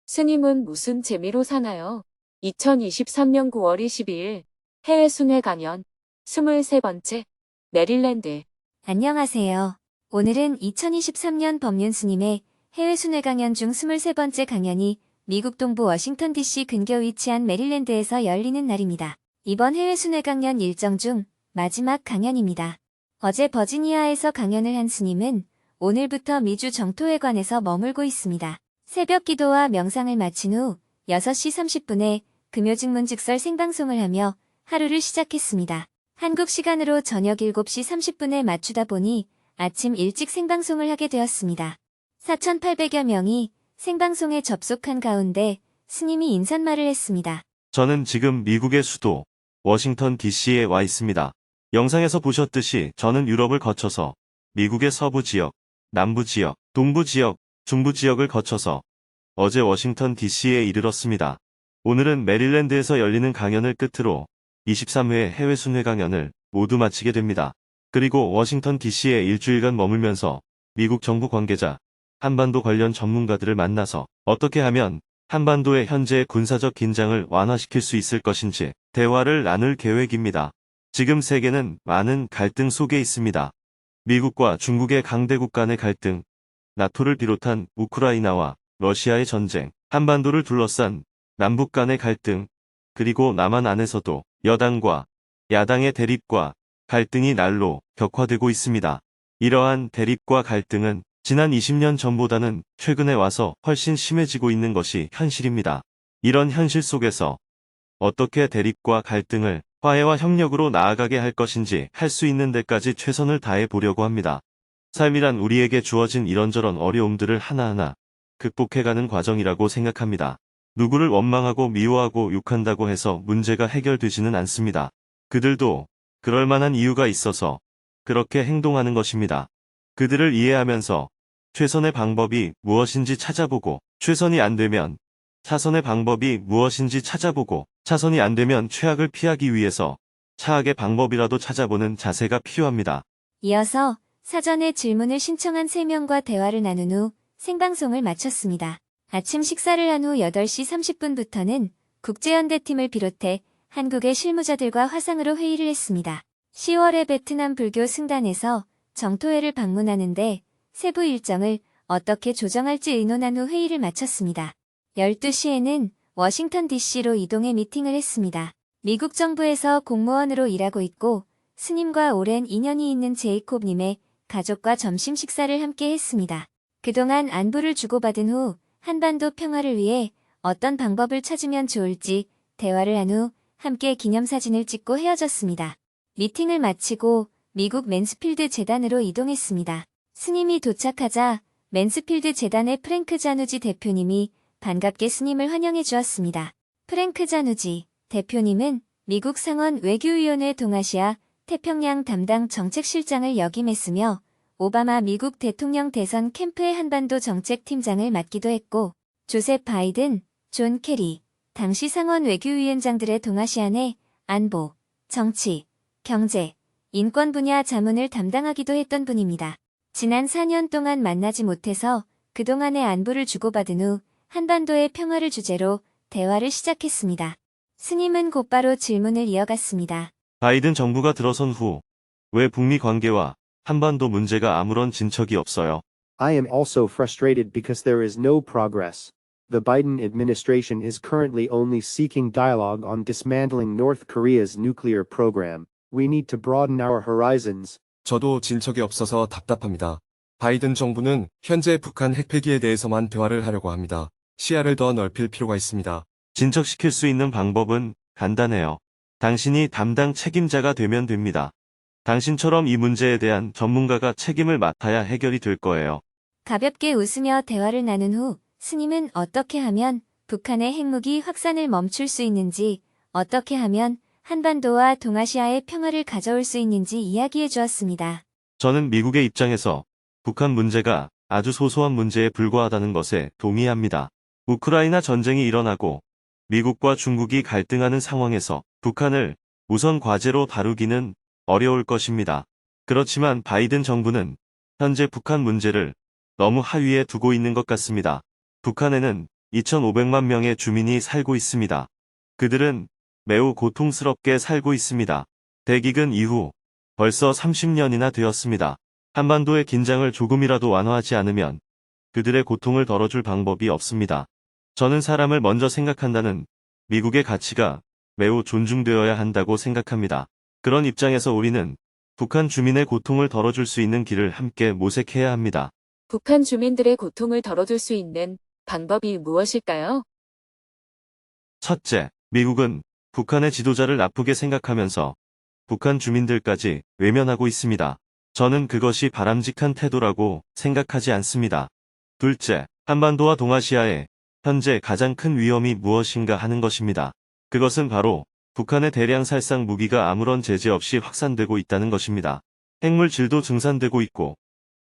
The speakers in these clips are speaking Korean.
스님은 무슨 재미로 사나요? 2023년 9월 22일 해외 순회 강연 23번째 메릴랜드. 안녕하세요. 오늘은 2023년 법륜 스님의 해외 순회 강연 중 23번째 강연이 미국 동부 워싱턴 DC 근교 위치한 메릴랜드에서 열리는 날입니다. 이번 해외 순회 강연 일정 중 마지막 강연입니다. 어제 버지니아에서 강연을 한 스님은 오늘부터 미주 정토회관에서 머물고 있습니다. 새벽 기도와 명상을 마친 후 6시 30분에 금요직문직설 생방송을 하며 하루를 시작했습니다. 한국 시간으로 저녁 7시 30분에 맞추다 보니 아침 일찍 생방송을 하게 되었습니다. 4,800여 명이 생방송에 접속한 가운데 스님이 인사말을 했습니다. 저는 지금 미국의 수도 워싱턴 DC에 와 있습니다. 영상에서 보셨듯이 저는 유럽을 거쳐서 미국의 서부 지역, 남부 지역, 동부 지역, 중부 지역을 거쳐서 어제 워싱턴 DC에 이르렀습니다. 오늘은 메릴랜드에서 열리는 강연을 끝으로 23회 해외 순회 강연을 모두 마치게 됩니다. 그리고 워싱턴 DC에 일주일간 머물면서 미국 정부 관계자, 한반도 관련 전문가들을 만나서 어떻게 하면 한반도의 현재의 군사적 긴장을 완화시킬 수 있을 것인지 대화를 나눌 계획입니다. 지금 세계는 많은 갈등 속에 있습니다. 미국과 중국의 강대국 간의 갈등, 나토를 비롯한 우크라이나와 러시아의 전쟁, 한반도를 둘러싼 남북 간의 갈등, 그리고 남한 안에서도 여당과 야당의 대립과 갈등이 날로 격화되고 있습니다. 이러한 대립과 갈등은 지난 20년 전보다는 최근에 와서 훨씬 심해지고 있는 것이 현실입니다. 이런 현실 속에서 어떻게 대립과 갈등을 화해와 협력으로 나아가게 할 것인지 할 수 있는 데까지 최선을 다해 보려고 합니다. 삶이란 우리에게 주어진 이런저런 어려움들을 하나하나 극복해가는 과정이라고 생각합니다. 누구를 원망하고 미워하고 욕한다고 해서 문제가 해결되지는 않습니다. 그들도 그럴 만한 이유가 있어서 그렇게 행동하는 것입니다. 그들을 이해하면서 최선의 방법이 무엇인지 찾아보고, 최선이 안 되면 차선의 방법이 무엇인지 찾아보고, 차선이 안 되면 최악을 피하기 위해서 차악의 방법이라도 찾아보는 자세가 필요합니다. 이어서 사전에 질문을 신청한 3명과 대화를 나눈 후 생방송을 마쳤습니다. 아침 식사를 한 후 8시 30분부터는 국제연대팀을 비롯해 한국의 실무자들과 화상으로 회의를 했습니다. 10월에 베트남 불교 승단에서 정토회를 방문하는데 세부 일정을 어떻게 조정할지 의논한 후 회의를 마쳤습니다. 12시에는 워싱턴 DC로 이동해 미팅을 했습니다. 미국 정부에서 공무원으로 일하고 있고 스님과 오랜 인연이 있는 제이콥님의 가족과 점심 식사를 함께 했습니다. 그동안 안부를 주고받은 후 한반도 평화를 위해 어떤 방법을 찾으면 좋을지 대화를 한 후 함께 기념사진을 찍고 헤어졌습니다. 미팅을 마치고 미국 맨스필드 재단으로 이동했습니다. 스님이 도착하자 맨스필드 재단의 프랭크 자누지 대표님이 반갑게 스님을 환영해 주었습니다. 프랭크 자누지 대표님은 미국 상원 외교위원회 동아시아 태평양 담당 정책실장을 역임했으며 오바마 미국 대통령 대선 캠프의 한반도 정책팀장을 맡기도 했고 조셉 바이든, 존 케리, 당시 상원 외교위원장들의 동아시아 내 안보, 정치, 경제, 인권 분야 자문을 담당하기도 했던 분입니다. 지난 4년 동안 만나지 못해서 그동안의 안부를 주고받은 후 한반도의 평화를 주제로 대화를 시작했습니다. 스님은 곧바로 질문을 이어갔습니다. 바이든 정부가 들어선 후 왜 북미 관계와 한반도 문제가 아무런 진척이 없어요? I am also frustrated because there is no progress. The Biden administration is currently only seeking dialogue on dismantling North Korea's nuclear program. We need to broaden our horizons. 저도 진척이 없어서 답답합니다. 바이든 정부는 현재 북한 핵폐기에 대해서만 대화를 하려고 합니다. 시야를 더 넓힐 필요가 있습니다. 진척시킬 수 있는 방법은 간단해요. 당신이 담당 책임자가 되면 됩니다. 당신처럼 이 문제에 대한 전문가가 책임을 맡아야 해결이 될 거예요. 가볍게 웃으며 대화를 나눈 후 스님은 어떻게 하면 북한의 핵무기 확산을 멈출 수 있는지, 어떻게 하면 한반도와 동아시아의 평화를 가져올 수 있는지 이야기해 주었습니다. 저는 미국의 입장에서 북한 문제가 아주 소소한 문제에 불과하다는 것에 동의합니다. 우크라이나 전쟁이 일어나고 미국과 중국이 갈등하는 상황에서 북한을 우선 과제로 다루기는 어려울 것입니다. 그렇지만 바이든 정부는 현재 북한 문제를 너무 하위에 두고 있는 것 같습니다. 북한에는 2,500만 명의 주민이 살고 있습니다. 그들은 매우 고통스럽게 살고 있습니다. 대기근 이후 벌써 30년이나 되었습니다. 한반도의 긴장을 조금이라도 완화하지 않으면 그들의 고통을 덜어줄 방법이 없습니다. 저는 사람을 먼저 생각한다는 미국의 가치가 매우 존중되어야 한다고 생각합니다. 그런 입장에서 우리는 북한 주민의 고통을 덜어줄 수 있는 길을 함께 모색해야 합니다. 북한 주민들의 고통을 덜어줄 수 있는 방법이 무엇일까요? 첫째, 미국은 북한의 지도자를 나쁘게 생각하면서 북한 주민들까지 외면하고 있습니다. 저는 그것이 바람직한 태도라고 생각하지 않습니다. 둘째, 한반도와 동아시아의 현재 가장 큰 위험이 무엇인가 하는 것입니다. 그것은 바로 북한의 대량 살상 무기가 아무런 제재 없이 확산되고 있다는 것입니다. 핵물질도 증산되고 있고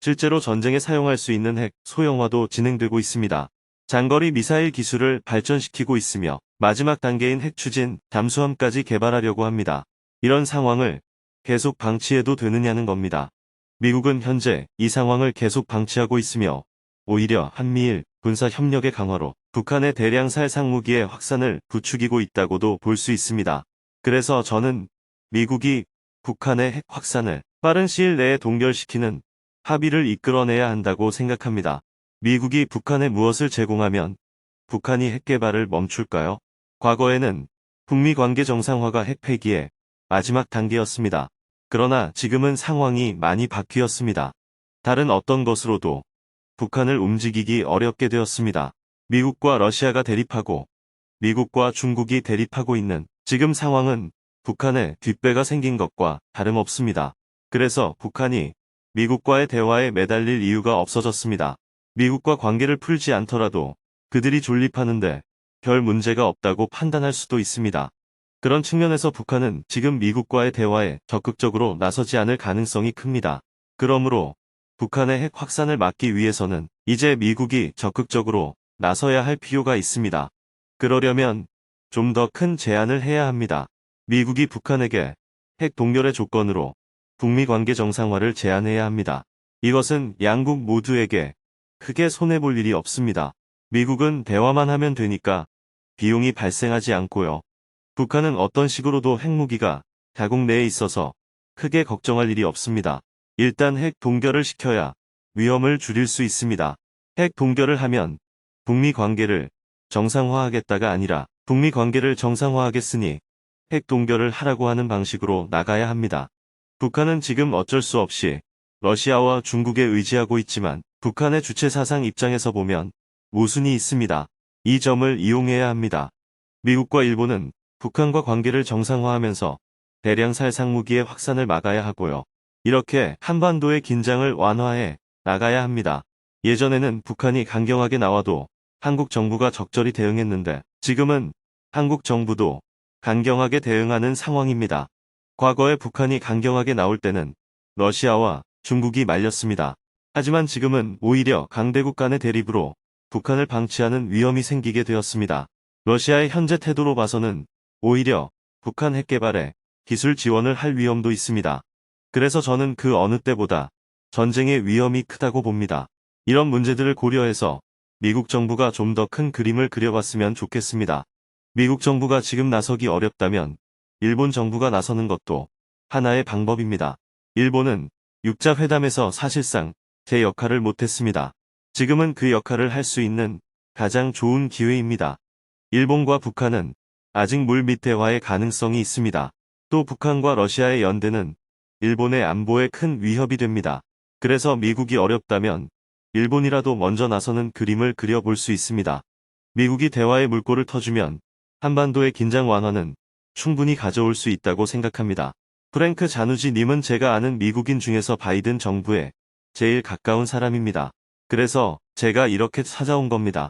실제로 전쟁에 사용할 수 있는 핵 소형화도 진행되고 있습니다. 장거리 미사일 기술을 발전시키고 있으며 마지막 단계인 핵 추진 잠수함까지 개발하려고 합니다. 이런 상황을 계속 방치해도 되느냐는 겁니다. 미국은 현재 이 상황을 계속 방치하고 있으며 오히려 한미일 군사 협력의 강화로 북한의 대량 살상 무기의 확산을 부추기고 있다고도 볼 수 있습니다. 그래서 저는 미국이 북한의 핵 확산을 빠른 시일 내에 동결시키는 합의를 이끌어내야 한다고 생각합니다. 미국이 북한에 무엇을 제공하면 북한이 핵 개발을 멈출까요? 과거에는 북미 관계 정상화가 핵 폐기의 마지막 단계였습니다. 그러나 지금은 상황이 많이 바뀌었습니다. 다른 어떤 것으로도 북한을 움직이기 어렵게 되었습니다. 미국과 러시아가 대립하고 미국과 중국이 대립하고 있는 지금 상황은 북한에 뒷배가 생긴 것과 다름없습니다. 그래서 북한이 미국과의 대화에 매달릴 이유가 없어졌습니다. 미국과 관계를 풀지 않더라도 그들이 존립하는데 별 문제가 없다고 판단할 수도 있습니다. 그런 측면에서 북한은 지금 미국과의 대화에 적극적으로 나서지 않을 가능성이 큽니다. 그러므로 북한의 핵 확산을 막기 위해서는 이제 미국이 적극적으로 나서야 할 필요가 있습니다. 그러려면 좀 더 큰 제안을 해야 합니다. 미국이 북한에게 핵 동결의 조건으로 북미 관계 정상화를 제안해야 합니다. 이것은 양국 모두에게 크게 손해볼 일이 없습니다. 미국은 대화만 하면 되니까 비용이 발생하지 않고요. 북한은 어떤 식으로도 핵무기가 자국 내에 있어서 크게 걱정할 일이 없습니다. 일단 핵 동결을 시켜야 위험을 줄일 수 있습니다. 핵 동결을 하면 북미 관계를 정상화하겠다가 아니라 북미 관계를 정상화하겠으니 핵 동결을 하라고 하는 방식으로 나가야 합니다. 북한은 지금 어쩔 수 없이 러시아와 중국에 의지하고 있지만 북한의 주체 사상 입장에서 보면 모순이 있습니다. 이 점을 이용해야 합니다. 미국과 일본은 북한과 관계를 정상화하면서 대량 살상 무기의 확산을 막아야 하고요. 이렇게 한반도의 긴장을 완화해 나가야 합니다. 예전에는 북한이 강경하게 나와도 한국 정부가 적절히 대응했는데 지금은 한국 정부도 강경하게 대응하는 상황입니다. 과거에 북한이 강경하게 나올 때는 러시아와 중국이 말렸습니다. 하지만 지금은 오히려 강대국 간의 대립으로 북한을 방치하는 위험이 생기게 되었습니다. 러시아의 현재 태도로 봐서는 오히려 북한 핵 개발에 기술 지원을 할 위험도 있습니다. 그래서 저는 그 어느 때보다 전쟁의 위험이 크다고 봅니다. 이런 문제들을 고려해서 미국 정부가 좀 더 큰 그림을 그려봤으면 좋겠습니다. 미국 정부가 지금 나서기 어렵다면 일본 정부가 나서는 것도 하나의 방법입니다. 일본은 육자 회담에서 사실상 제 역할을 못했습니다. 지금은 그 역할을 할 수 있는 가장 좋은 기회입니다. 일본과 북한은 아직 물밑 대화의 가능성이 있습니다. 또 북한과 러시아의 연대는 일본의 안보에 큰 위협이 됩니다. 그래서 미국이 어렵다면 일본이라도 먼저 나서는 그림을 그려볼 수 있습니다. 미국이 대화의 물꼬를 터주면 한반도의 긴장 완화는 충분히 가져올 수 있다고 생각합니다. 프랭크 자누지 님은 제가 아는 미국인 중에서 바이든 정부에 제일 가까운 사람입니다. 그래서 제가 이렇게 찾아온 겁니다.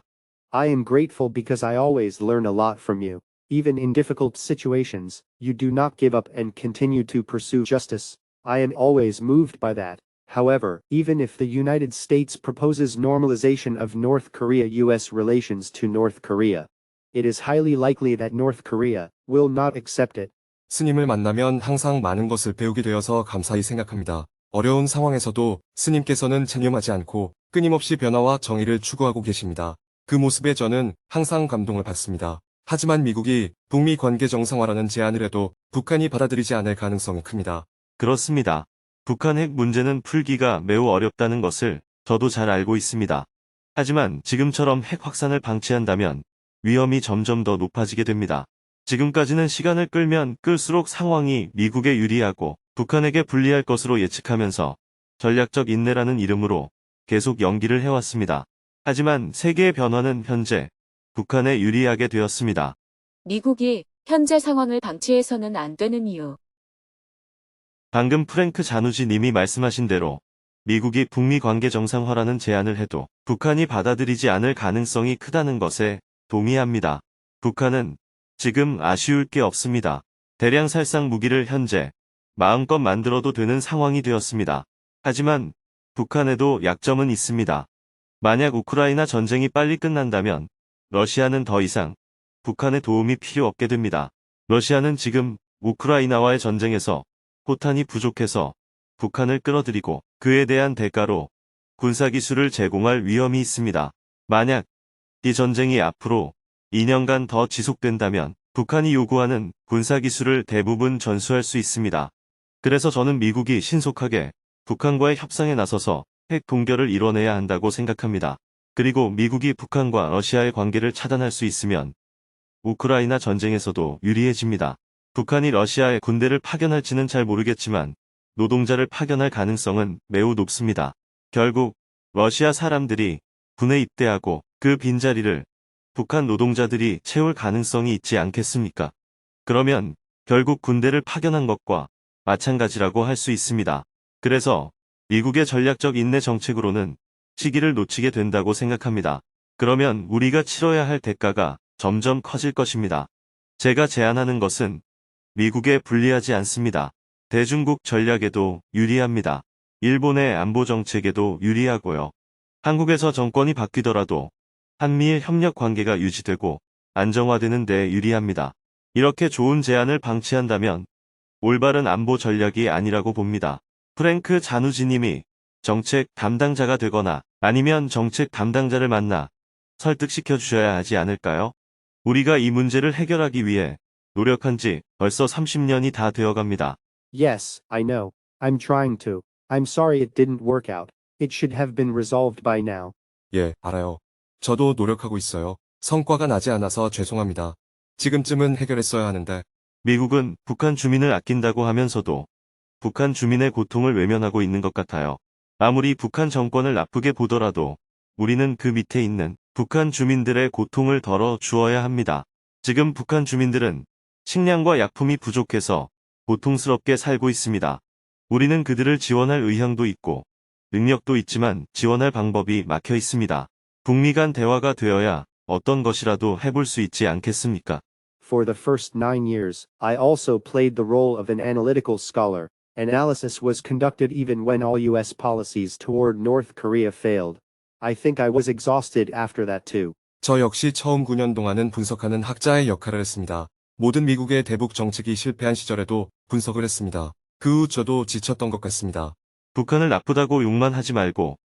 I am grateful because I always learn a lot from you. Even in difficult situations, you do not give up and continue to pursue justice. I am always moved by that. However, even if the United States proposes normalization of North Korea-US relations to North Korea, it is highly likely that North Korea will not accept it. 스님을 만나면 항상 많은 것을 배우게 되어서 감사히 생각합니다. 어려운 상황에서도 스님께서는 체념하지 않고 끊임없이 변화와 정의를 추구하고 계십니다. 그 모습에 저는 항상 감동을 받습니다. 하지만 미국이 북미 관계 정상화라는 제안을 해도 북한이 받아들이지 않을 가능성이 큽니다. 그렇습니다. 북한 핵 문제는 풀기가 매우 어렵다는 것을 저도 잘 알고 있습니다. 하지만 지금처럼 핵 확산을 방치한다면 위험이 점점 더 높아지게 됩니다. 지금까지는 시간을 끌면 끌수록 상황이 미국에 유리하고 북한에게 불리할 것으로 예측하면서 전략적 인내라는 이름으로 계속 연기를 해왔습니다. 하지만 세계의 변화는 현재 북한에 유리하게 되었습니다. 미국이 현재 상황을 방치해서는 안 되는 이유. 방금 프랭크 자누지 님이 말씀하신 대로 미국이 북미 관계 정상화라는 제안을 해도 북한이 받아들이지 않을 가능성이 크다는 것에 동의합니다. 북한은 지금 아쉬울 게 없습니다. 대량 살상 무기를 현재 마음껏 만들어도 되는 상황이 되었습니다. 하지만 북한에도 약점은 있습니다. 만약 우크라이나 전쟁이 빨리 끝난다면 러시아는 더 이상 북한의 도움이 필요 없게 됩니다. 러시아는 지금 우크라이나와의 전쟁에서 포탄이 부족해서 북한을 끌어들이고 그에 대한 대가로 군사기술을 제공할 위험이 있습니다. 만약 이 전쟁이 앞으로 2년간 더 지속된다면 북한이 요구하는 군사기술을 대부분 전수할 수 있습니다. 그래서 저는 미국이 신속하게 북한과의 협상에 나서서 핵 동결을 이뤄내야 한다고 생각합니다. 그리고 미국이 북한과 러시아의 관계를 차단할 수 있으면 우크라이나 전쟁에서도 유리해집니다. 북한이 러시아에 군대를 파견할지는 잘 모르겠지만 노동자를 파견할 가능성은 매우 높습니다. 결국 러시아 사람들이 군에 입대하고 그 빈자리를 북한 노동자들이 채울 가능성이 있지 않겠습니까? 그러면 결국 군대를 파견한 것과 마찬가지라고 할 수 있습니다. 그래서 미국의 전략적 인내 정책으로는 시기를 놓치게 된다고 생각합니다. 그러면 우리가 치러야 할 대가가 점점 커질 것입니다. 제가 제안하는 것은 미국에 불리하지 않습니다. 대중국 전략에도 유리합니다. 일본의 안보 정책에도 유리하고요. 한국에서 정권이 바뀌더라도 한미일 협력 관계가 유지되고 안정화되는 데 유리합니다. 이렇게 좋은 제안을 방치한다면 올바른 안보 전략이 아니라고 봅니다. 프랭크 자누지님이 정책 담당자가 되거나 아니면 정책 담당자를 만나 설득시켜 주셔야 하지 않을까요? 우리가 이 문제를 해결하기 위해 노력한 지 벌써 30년이 다 되어갑니다. Yes, I know. I'm trying to. I'm sorry it didn't work out. It should have been resolved by now. 예, 알아요. 저도 노력하고 있어요. 성과가 나지 않아서 죄송합니다. 지금쯤은 해결했어야 하는데. 미국은 북한 주민을 아낀다고 하면서도 북한 주민의 고통을 외면하고 있는 것 같아요. 아무리 북한 정권을 나쁘게 보더라도 우리는 그 밑에 있는 북한 주민들의 고통을 덜어 주어야 합니다. 지금 북한 주민들은 식량과 약품이 부족해서 고통스럽게 살고 있습니다. 우리는 그들을 지원할 의향도 있고 능력도 있지만 지원할 방법이 막혀 있습니다. 북미 간 대화가 되어야 어떤 것이라도 해볼 수 있지 않겠습니까? For the first 9 years, I also played the role of an analytical scholar. Analysis was conducted even when all US policies toward North Korea failed. I think I was exhausted after that too. 저 역시 처음 9년 동안은 분석하는 학자의 역할을 했습니다. 모든 미국의 대북 정책이 실패한 시절에도 분석을 했습니다. 그 후 저도 지쳤던 것 같습니다. 북한을 나쁘다고 욕만 하지 말고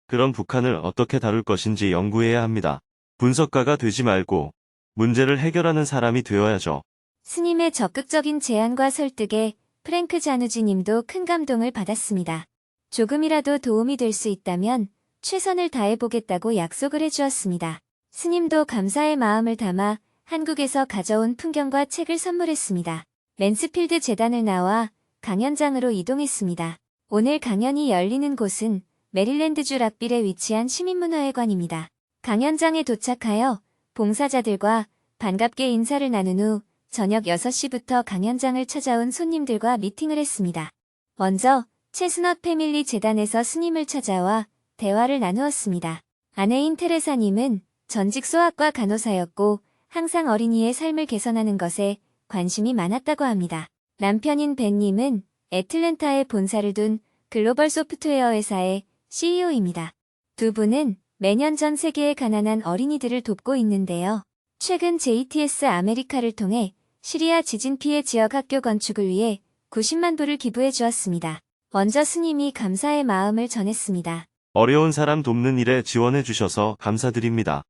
그런 북한을 어떻게 다룰 것인지 연구해야 합니다. 분석가가 되지 말고 문제를 해결하는 사람이 되어야죠. 스님의 적극적인 제안과 설득에 프랭크 자누지 님도 큰 감동을 받았습니다. 조금이라도 도움이 될 수 있다면 최선을 다해보겠다고 약속을 해주었습니다. 스님도 감사의 마음을 담아 한국에서 가져온 풍경과 책을 선물했습니다. 맨스필드 재단을 나와 강연장으로 이동했습니다. 오늘 강연이 열리는 곳은 메릴랜드주 락빌에 위치한 시민문화회관입니다. 강연장에 도착하여 봉사자들과 반갑게 인사를 나눈 후 저녁 6시부터 강연장을 찾아온 손님들과 미팅을 했습니다. 먼저 체스넛 패밀리 재단에서 스님을 찾아와 대화를 나누었습니다. 아내인 테레사님은 전직 소아과 간호사였고 항상 어린이의 삶을 개선하는 것에 관심이 많았다고 합니다. 남편인 벤님은 애틀랜타에 본사를 둔 글로벌 소프트웨어 회사의 CEO입니다. 두 분은 매년 전 세계의 가난한 어린이들을 돕고 있는데요. 최근 JTS 아메리카를 통해 시리아 지진 피해 지역 학교 건축을 위해 90만 불을 기부해 주었습니다. 먼저 스님이 감사의 마음을 전했습니다. 어려운 사람 돕는 일에 지원해 주셔서 감사드립니다.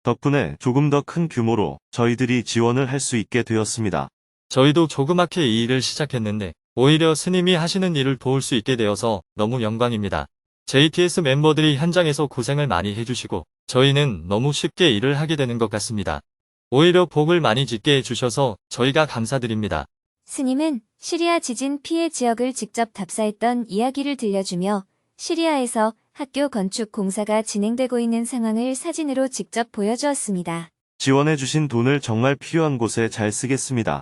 덕분에 조금 더 큰 규모로 저희들이 지원을 할 수 있게 되었습니다. 저희도 조그맣게 이 일을 시작했는데 오히려 스님이 하시는 일을 도울 수 있게 되어서 너무 영광입니다. JTS 멤버들이 현장에서 고생을 많이 해주시고 저희는 너무 쉽게 일을 하게 되는 것 같습니다. 오히려 복을 많이 짓게 해주셔서 저희가 감사드립니다. 스님은 시리아 지진 피해 지역을 직접 답사했던 이야기를 들려주며 시리아에서 학교 건축 공사가 진행되고 있는 상황을 사진으로 직접 보여주었습니다. 지원해 주신 돈을 정말 필요한 곳에 잘 쓰겠습니다.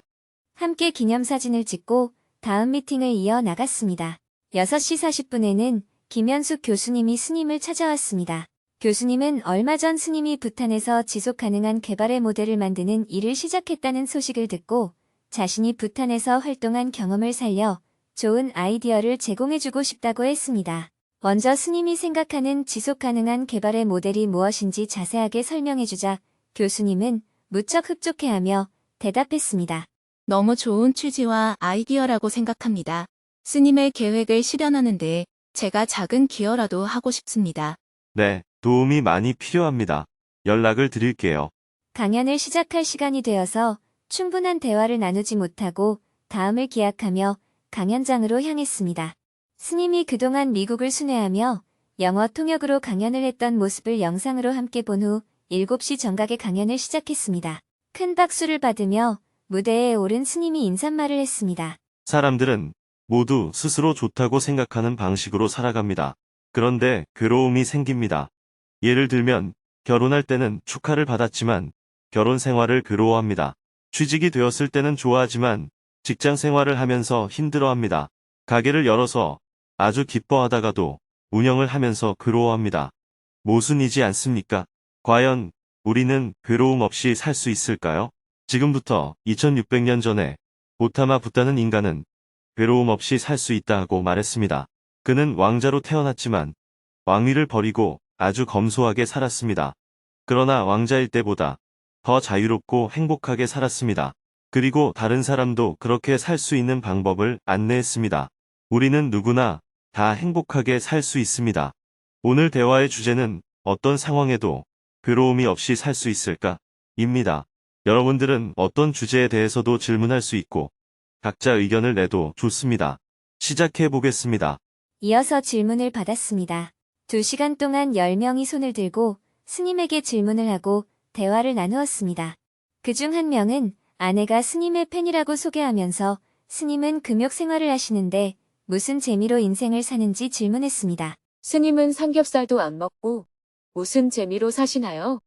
함께 기념사진을 찍고 다음 미팅을 이어 나갔습니다. 6시 40분에는 김현숙 교수님이 스님을 찾아왔습니다. 교수님은 얼마 전 스님이 부탄에서 지속가능한 개발의 모델을 만드는 일을 시작했다는 소식을 듣고 자신이 부탄에서 활동한 경험을 살려 좋은 아이디어를 제공해주고 싶다고 했습니다. 먼저 스님이 생각하는 지속가능한 개발의 모델이 무엇인지 자세하게 설명해주자 교수님은 무척 흡족해하며 대답했습니다. 너무 좋은 취지와 아이디어라고 생각합니다. 스님의 계획을 실현하는데 제가 작은 기여라도 하고 싶습니다. 네, 도움이 많이 필요합니다. 연락을 드릴게요. 강연을 시작할 시간이 되어서 충분한 대화를 나누지 못하고 다음을 기약하며 강연장으로 향했습니다. 스님이 그동안 미국을 순회하며 영어 통역으로 강연을 했던 모습을 영상으로 함께 본 후 7시 정각에 강연을 시작했습니다. 큰 박수를 받으며 무대에 오른 스님이 인사말을 했습니다. 사람들은 모두 스스로 좋다고 생각하는 방식으로 살아갑니다. 그런데 괴로움이 생깁니다. 예를 들면 결혼할 때는 축하를 받았지만 결혼 생활을 괴로워합니다. 취직이 되었을 때는 좋아하지만 직장 생활을 하면서 힘들어합니다. 가게를 열어서 아주 기뻐하다가도 운영을 하면서 괴로워합니다. 모순이지 않습니까? 과연 우리는 괴로움 없이 살 수 있을까요? 지금부터 2600년 전에 고타마 붓다는 인간은 괴로움 없이 살 수 있다고 말했습니다. 그는 왕자로 태어났지만 왕위를 버리고 아주 검소하게 살았습니다. 그러나 왕자일 때보다 더 자유롭고 행복하게 살았습니다. 그리고 다른 사람도 그렇게 살 수 있는 방법을 안내했습니다. 우리는 누구나 다 행복하게 살 수 있습니다. 오늘 대화의 주제는 어떤 상황에도 괴로움이 없이 살 수 있을까? 입니다. 여러분들은 어떤 주제에 대해서도 질문할 수 있고 각자 의견을 내도 좋습니다. 시작해 보겠습니다. 이어서 질문을 받았습니다. 2시간 동안 10명이 손을 들고 스님에게 질문을 하고 대화를 나누었습니다. 그중 한 명은 아내가 스님의 팬이라고 소개하면서 스님은 금욕 생활을 하시는데 무슨 재미로 인생을 사는지 질문했습니다. 스님은 삼겹살도 안 먹고 무슨 재미로 사시나요?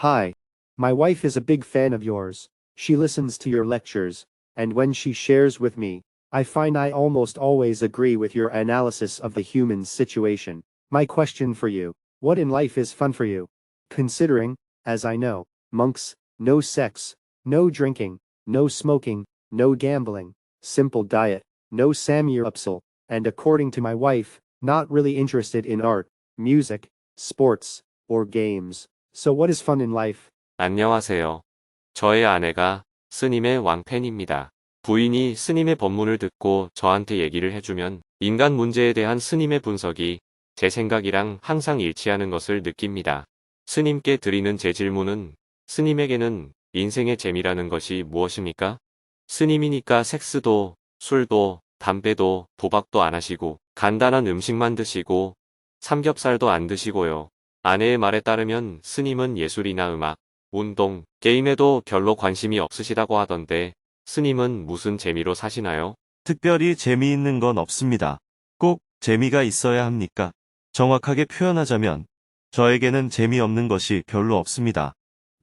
Hi. My wife is a big fan of yours. She listens to your lectures, and when she shares with me, I find I almost always agree with your analysis of the human situation. My question for you: what in life is fun for you? Considering, as I know, monks, no sex, no drinking, no smoking, no gambling, simple diet, no Samgyeopsal, and according to my wife, not really interested in art, music, sports, or games. So what is fun in life? 안녕하세요. 저의 아내가 스님의 왕팬입니다. 부인이 스님의 법문을 듣고 저한테 얘기를 해주면 인간 문제에 대한 스님의 분석이 제 생각이랑 항상 일치하는 것을 느낍니다. 스님께 드리는 제 질문은 스님에게는 인생의 재미라는 것이 무엇입니까? 스님이니까 섹스도, 술도, 담배도, 도박도 안 하시고 간단한 음식만 드시고 삼겹살도 안 드시고요. 아내의 말에 따르면 스님은 예술이나 음악, 운동, 게임에도 별로 관심이 없으시다고 하던데 스님은 무슨 재미로 사시나요? 특별히 재미있는 건 없습니다. 꼭 재미가 있어야 합니까? 정확하게 표현하자면 저에게는 재미없는 것이 별로 없습니다.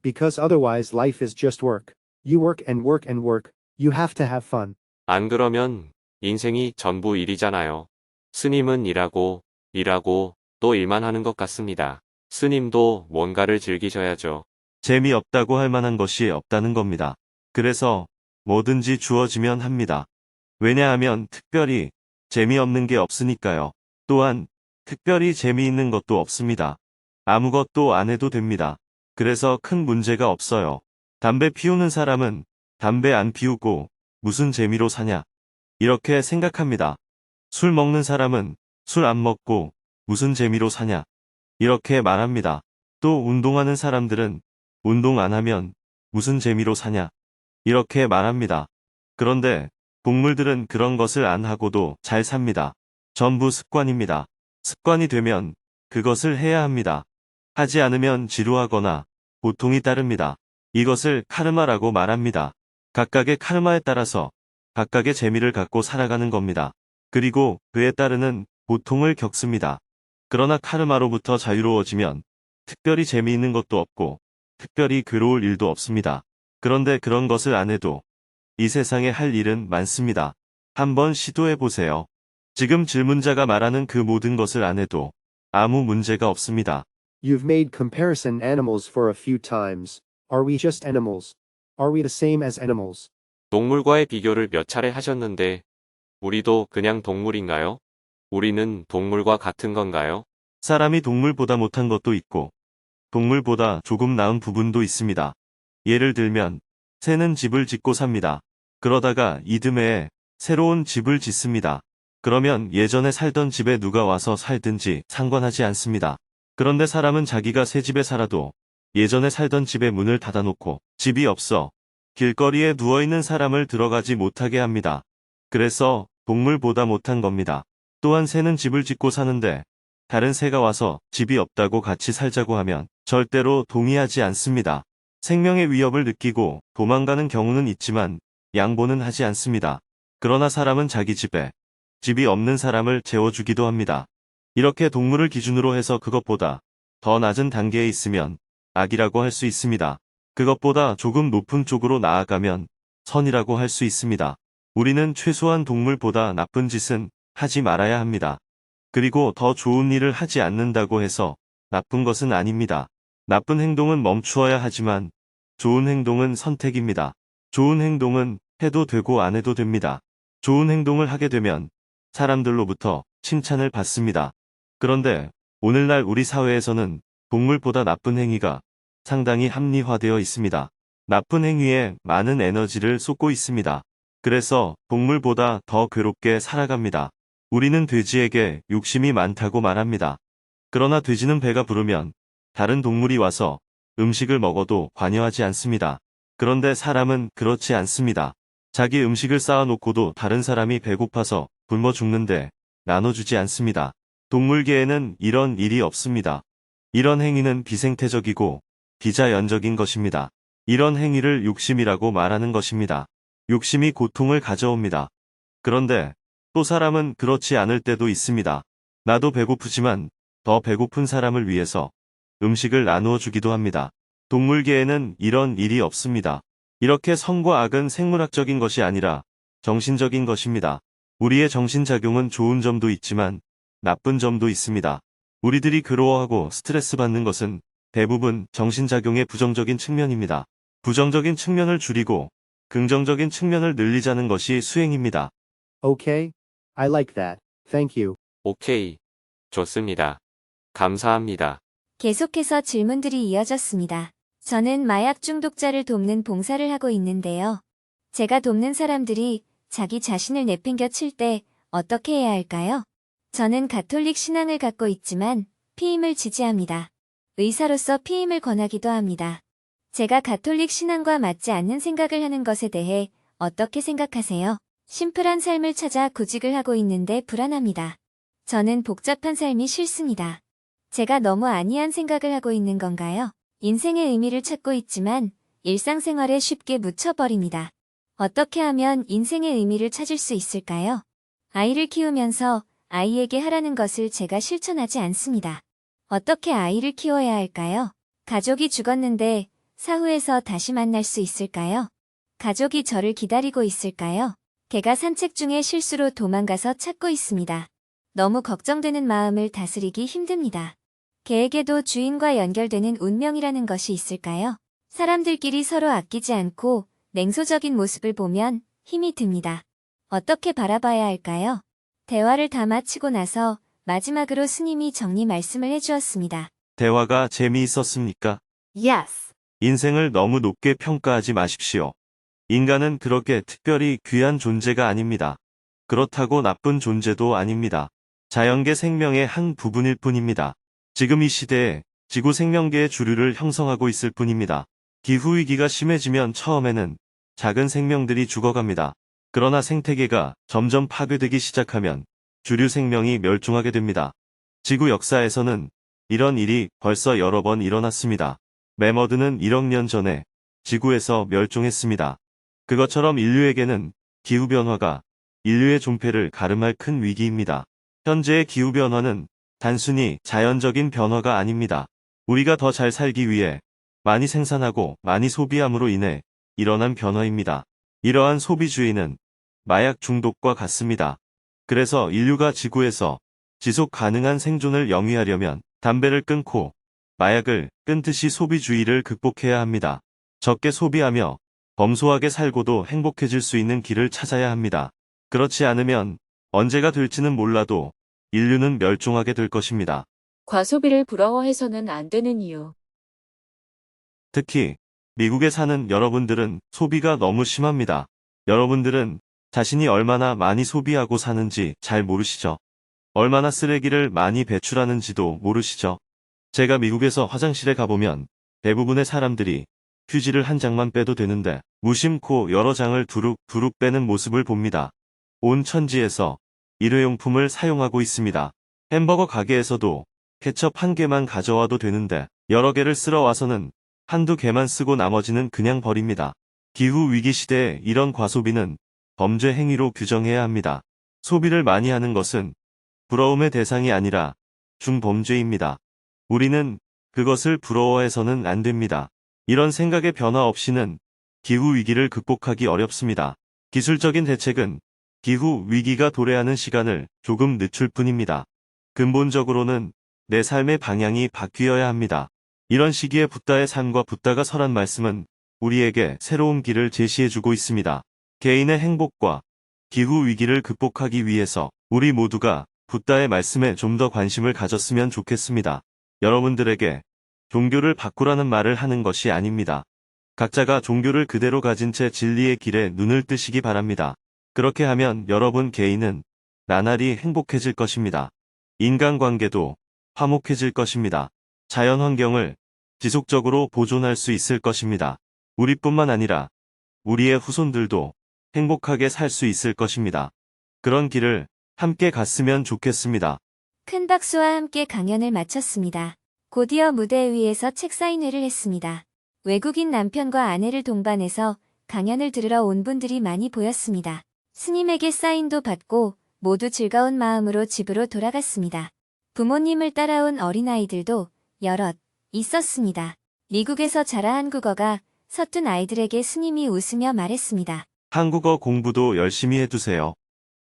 Because otherwise life is just work. You work and work and work. You have to have fun. 안 그러면 인생이 전부 일이잖아요. 스님은 일하고 또 일만 하는 것 같습니다. 스님도 뭔가를 즐기셔야죠. 재미없다고 할 만한 것이 없다는 겁니다. 그래서 뭐든지 주어지면 합니다. 왜냐하면 특별히 재미없는 게 없으니까요. 또한 특별히 재미있는 것도 없습니다. 아무것도 안 해도 됩니다. 그래서 큰 문제가 없어요. 담배 피우는 사람은 담배 안 피우고 무슨 재미로 사냐? 이렇게 생각합니다. 술 먹는 사람은 술 안 먹고 무슨 재미로 사냐? 이렇게 말합니다. 또 운동하는 사람들은 운동 안 하면 무슨 재미로 사냐? 이렇게 말합니다. 그런데 동물들은 그런 것을 안 하고도 잘 삽니다. 전부 습관입니다. 습관이 되면 그것을 해야 합니다. 하지 않으면 지루하거나 고통이 따릅니다. 이것을 카르마라고 말합니다. 각각의 카르마에 따라서 각각의 재미를 갖고 살아가는 겁니다. 그리고 그에 따르는 고통을 겪습니다. 그러나 카르마로부터 자유로워지면 특별히 재미있는 것도 없고 특별히 괴로울 일도 없습니다. 그런데 그런 것을 안 해도 이 세상에 할 일은 많습니다. 한번 시도해 보세요. 지금 질문자가 말하는 그 모든 것을 안 해도 아무 문제가 없습니다. You've made comparison animals for a few times. Are we just animals? Are we the same as animals? 동물과의 비교를 몇 차례 하셨는데, 우리도 그냥 동물인가요? 우리는 동물과 같은 건가요? 사람이 동물보다 못한 것도 있고 동물보다 조금 나은 부분도 있습니다. 예를 들면 새는 집을 짓고 삽니다. 그러다가 이듬해에 새로운 집을 짓습니다. 그러면 예전에 살던 집에 누가 와서 살든지 상관하지 않습니다. 그런데 사람은 자기가 새 집에 살아도 예전에 살던 집에 문을 닫아놓고 집이 없어 길거리에 누워있는 사람을 들어가지 못하게 합니다. 그래서 동물보다 못한 겁니다. 또한 새는 집을 짓고 사는데 다른 새가 와서 집이 없다고 같이 살자고 하면 절대로 동의하지 않습니다. 생명의 위협을 느끼고 도망가는 경우는 있지만 양보는 하지 않습니다. 그러나 사람은 자기 집에 집이 없는 사람을 재워주기도 합니다. 이렇게 동물을 기준으로 해서 그것보다 더 낮은 단계에 있으면 악이라고 할 수 있습니다. 그것보다 조금 높은 쪽으로 나아가면 선이라고 할 수 있습니다. 우리는 최소한 동물보다 나쁜 짓은 하지 말아야 합니다. 그리고 더 좋은 일을 하지 않는다고 해서 나쁜 것은 아닙니다. 나쁜 행동은 멈추어야 하지만 좋은 행동은 선택입니다. 좋은 행동은 해도 되고 안 해도 됩니다. 좋은 행동을 하게 되면 사람들로부터 칭찬을 받습니다. 그런데 오늘날 우리 사회에서는 동물보다 나쁜 행위가 상당히 합리화되어 있습니다. 나쁜 행위에 많은 에너지를 쏟고 있습니다. 그래서 동물보다 더 괴롭게 살아갑니다. 우리는 돼지에게 욕심이 많다고 말합니다. 그러나 돼지는 배가 부르면 다른 동물이 와서 음식을 먹어도 관여하지 않습니다. 그런데 사람은 그렇지 않습니다. 자기 음식을 쌓아놓고도 다른 사람이 배고파서 굶어 죽는데 나눠주지 않습니다. 동물계에는 이런 일이 없습니다. 이런 행위는 비생태적이고 비자연적인 것입니다. 이런 행위를 욕심이라고 말하는 것입니다. 욕심이 고통을 가져옵니다. 그런데 또 사람은 그렇지 않을 때도 있습니다. 나도 배고프지만 더 배고픈 사람을 위해서 음식을 나누어 주기도 합니다. 동물계에는 이런 일이 없습니다. 이렇게 선과 악은 생물학적인 것이 아니라 정신적인 것입니다. 우리의 정신작용은 좋은 점도 있지만 나쁜 점도 있습니다. 우리들이 괴로워하고 스트레스 받는 것은 대부분 정신작용의 부정적인 측면입니다. 부정적인 측면을 줄이고 긍정적인 측면을 늘리자는 것이 수행입니다. Okay? I like that. Thank you. 오케이. 좋습니다. 감사합니다. 계속해서 질문들이 이어졌습니다. 저는 마약 중독자를 돕는 봉사를 하고 있는데요. 제가 돕는 사람들이 자기 자신을 내팽겨칠 때 어떻게 해야 할까요? 저는 가톨릭 신앙을 갖고 있지만 피임을 지지합니다. 의사로서 피임을 권하기도 합니다. 제가 가톨릭 신앙과 맞지 않는 생각을 하는 것에 대해 어떻게 생각하세요? 심플한 삶을 찾아 구직을 하고 있는데 불안합니다. 저는 복잡한 삶이 싫습니다. 제가 너무 안이한 생각을 하고 있는 건가요? 인생의 의미를 찾고 있지만 일상생활에 쉽게 묻혀버립니다. 어떻게 하면 인생의 의미를 찾을 수 있을까요? 아이를 키우면서 아이에게 하라는 것을 제가 실천하지 않습니다. 어떻게 아이를 키워야 할까요? 가족이 죽었는데 사후에서 다시 만날 수 있을까요? 가족이 저를 기다리고 있을까요? 개가 산책 중에 실수로 도망가서 찾고 있습니다. 너무 걱정되는 마음을 다스리기 힘듭니다. 개에게도 주인과 연결되는 운명이라는 것이 있을까요? 사람들끼리 서로 아끼지 않고 냉소적인 모습을 보면 힘이 듭니다. 어떻게 바라봐야 할까요? 대화를 다 마치고 나서 마지막으로 스님이 정리 말씀을 해주었습니다. 대화가 재미있었습니까? Yes. 인생을 너무 높게 평가하지 마십시오. 인간은 그렇게 특별히 귀한 존재가 아닙니다. 그렇다고 나쁜 존재도 아닙니다. 자연계 생명의 한 부분일 뿐입니다. 지금 이 시대에 지구 생명계의 주류를 형성하고 있을 뿐입니다. 기후위기가 심해지면 처음에는 작은 생명들이 죽어갑니다. 그러나 생태계가 점점 파괴되기 시작하면 주류 생명이 멸종하게 됩니다. 지구 역사에서는 이런 일이 벌써 여러 번 일어났습니다. 매머드는 1억 년 전에 지구에서 멸종했습니다. 그것처럼 인류에게는 기후변화가 인류의 존폐를 가름할 큰 위기입니다. 현재의 기후변화는 단순히 자연적인 변화가 아닙니다. 우리가 더 잘 살기 위해 많이 생산하고 많이 소비함으로 인해 일어난 변화입니다. 이러한 소비주의는 마약 중독과 같습니다. 그래서 인류가 지구에서 지속 가능한 생존을 영위하려면 담배를 끊고 마약을 끊듯이 소비주의를 극복해야 합니다. 적게 소비하며 검소하게 살고도 행복해질 수 있는 길을 찾아야 합니다. 그렇지 않으면 언제가 될지는 몰라도 인류는 멸종하게 될 것입니다. 과소비를 부러워해서는 안 되는 이유. 특히 미국에 사는 여러분들은 소비가 너무 심합니다. 여러분들은 자신이 얼마나 많이 소비하고 사는지 잘 모르시죠? 얼마나 쓰레기를 많이 배출하는지도 모르시죠? 제가 미국에서 화장실에 가보면 대부분의 사람들이 휴지를 한 장만 빼도 되는데 무심코 여러 장을 두룩두룩 빼는 모습을 봅니다. 온 천지에서 일회용품을 사용하고 있습니다. 햄버거 가게에서도 케첩 한 개만 가져와도 되는데 여러 개를 쓸어 와서는 한두 개만 쓰고 나머지는 그냥 버립니다. 기후 위기 시대에 이런 과소비는 범죄 행위로 규정해야 합니다. 소비를 많이 하는 것은 부러움의 대상이 아니라 중범죄입니다. 우리는 그것을 부러워해서는 안 됩니다. 이런 생각의 변화 없이는 기후 위기를 극복하기 어렵습니다. 기술적인 대책은 기후 위기가 도래하는 시간을 조금 늦출 뿐입니다. 근본적으로는 내 삶의 방향이 바뀌어야 합니다. 이런 시기에 붓다의 삶과 붓다가 설한 말씀은 우리에게 새로운 길을 제시해주고 있습니다. 개인의 행복과 기후 위기를 극복하기 위해서 우리 모두가 붓다의 말씀에 좀 더 관심을 가졌으면 좋겠습니다. 여러분들에게 종교를 바꾸라는 말을 하는 것이 아닙니다. 각자가 종교를 그대로 가진 채 진리의 길에 눈을 뜨시기 바랍니다. 그렇게 하면 여러분 개인은 나날이 행복해질 것입니다. 인간관계도 화목해질 것입니다. 자연환경을 지속적으로 보존할 수 있을 것입니다. 우리뿐만 아니라 우리의 후손들도 행복하게 살 수 있을 것입니다. 그런 길을 함께 갔으면 좋겠습니다. 큰 박수와 함께 강연을 마쳤습니다. 곧이어 무대 위에서 책 사인회를 했습니다. 외국인 남편과 아내를 동반해서 강연을 들으러 온 분들이 많이 보였습니다. 스님에게 사인도 받고 모두 즐거운 마음으로 집으로 돌아갔습니다. 부모님을 따라온 어린아이들도 여럿 있었습니다. 미국에서 자라 한국어가 서툰 아이들에게 스님이 웃으며 말했습니다. 한국어 공부도 열심히 해두세요.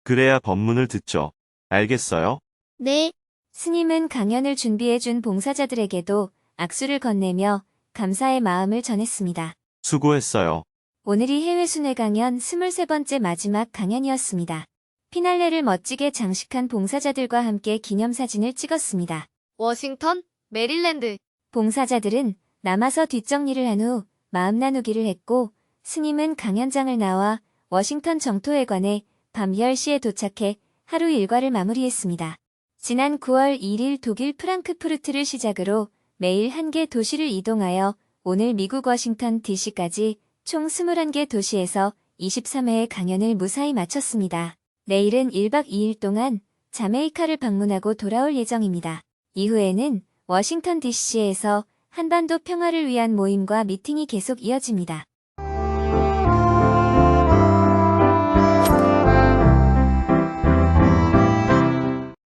그래야 법문을 듣죠. 알겠어요? 네. 스님은 강연을 준비해준 봉사자들에게도 악수를 건네며 감사의 마음을 전했습니다. 수고했어요. 오늘이 해외 순회 강연 23번째 마지막 강연이었습니다. 피날레를 멋지게 장식한 봉사자들과 함께 기념사진을 찍었습니다. 워싱턴, 메릴랜드. 봉사자들은 남아서 뒷정리를 한 후 마음 나누기를 했고 스님은 강연장을 나와 워싱턴 정토회관에 밤 10시에 도착해 하루 일과를 마무리했습니다. 지난 9월 1일 독일 프랑크푸르트를 시작으로 매일 1개 도시를 이동하여 오늘 미국 워싱턴 DC까지 총 21개 도시에서 23회의 강연을 무사히 마쳤습니다. 내일은 1박 2일 동안 자메이카를 방문하고 돌아올 예정입니다. 이후에는 워싱턴 DC에서 한반도 평화를 위한 모임과 미팅이 계속 이어집니다.